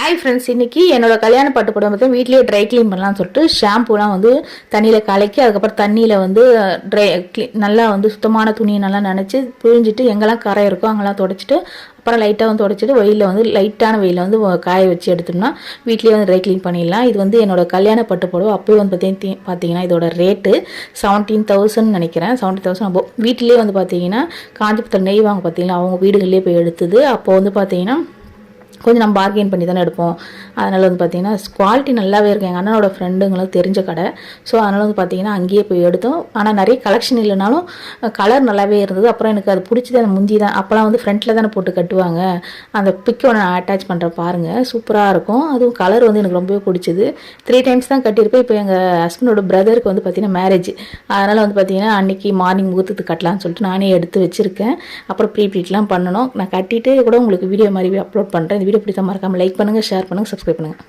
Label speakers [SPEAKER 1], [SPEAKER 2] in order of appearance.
[SPEAKER 1] Hi friends, இன்றைக்கி என்னோட கல்யாண பட்டு புடவை வந்து வீட்லேயே ட்ரை க்ளீன் பண்ணலாம்னு சொல்லிட்டு ஷாம்பூலாம் வந்து தண்ணியில் கலக்கி அதுக்கப்புறம் தண்ணியில் வந்து நல்லா வந்து சுத்தமான துணியை நல்லா நினச்சி பிழிஞ்சிட்டு எங்கெல்லாம் கரை இருக்கோ அங்கெல்லாம் தொடச்சிட்டு அப்புறம் லைட்டாக வந்து தொடச்சிட்டு வெயிலில் வந்து லைட்டான வெயிலில் வந்து காய வச்சு எடுத்தோம்னா வீட்லேயே வந்து ட்ரை க்ளீன் பண்ணிடலாம். இது வந்து என்னோட கல்யாண பட்டு புடவை. அப்போயே வந்து பார்த்தீங்கன்னா இதோட ரேட்டு 17,000 நினைக்கிறேன். 70,000 அப்போ வீட்டிலேயே வந்து பார்த்தீங்கன்னா காஞ்சிபுரத்தில் நெய்வாங்க பார்த்தீங்கன்னா அவங்க வீடுகளிலே போய் எடுத்தது. அப்போ வந்து பார்த்தீங்கன்னா கொஞ்சம் நம்ம பார்கெயின் பண்ணி தானே எடுப்போம். அதனால் வந்து பார்த்திங்கன்னா குவாலிட்டி நல்லாவே இருக்கும். எங்கள் அண்ணனோட ஃப்ரெண்டுங்களும் தெரிஞ்ச கடை. ஸோ அதனால் வந்து பார்த்திங்கன்னா அங்கேயே போய் எடுத்தோம். ஆனால் நிறைய கலெக்ஷன் இல்லைனாலும் கலர் நல்லாவே இருந்தது. அப்புறம் எனக்கு அது பிடிச்சது அந்த முந்தி தான். அப்போலாம் வந்து ஃப்ரண்ட்டில் தானே போட்டு கட்டுவாங்க. அந்த பிக்கை நான் அட்டாச் பண்ணுறேன் பாருங்கள், சூப்பராக இருக்கும். அதுவும் கலர் வந்து எனக்கு ரொம்பவே பிடிச்சிது. 3 டைம்ஸ் தான் கட்டியிருப்பேன். இப்போ எங்கள் ஹஸ்பண்டோட பிரதருக்கு வந்து பார்த்திங்கன்னா மேரேஜ். அதனால் வந்து பார்த்திங்கன்னா அன்றைக்கி மார்னிங் முகூர்த்தத்துக்கு கட்டலான்னு சொல்லிட்டு நானே எடுத்து வச்சுருக்கேன். அப்புறம் ப்ளீட்லாம் பண்ணணும். நான் கட்டிட்டு கூட உங்களுக்கு வீடியோ மாதிரி அப்லோட் பண்ணுறேன். வீடியோ பிடிச்சா மறக்காமல் லைக் பண்ணுங்கள், ஷேர் பண்ணுங்கள், சப்ஸ்கிரைப் பண்ணுங்கள்.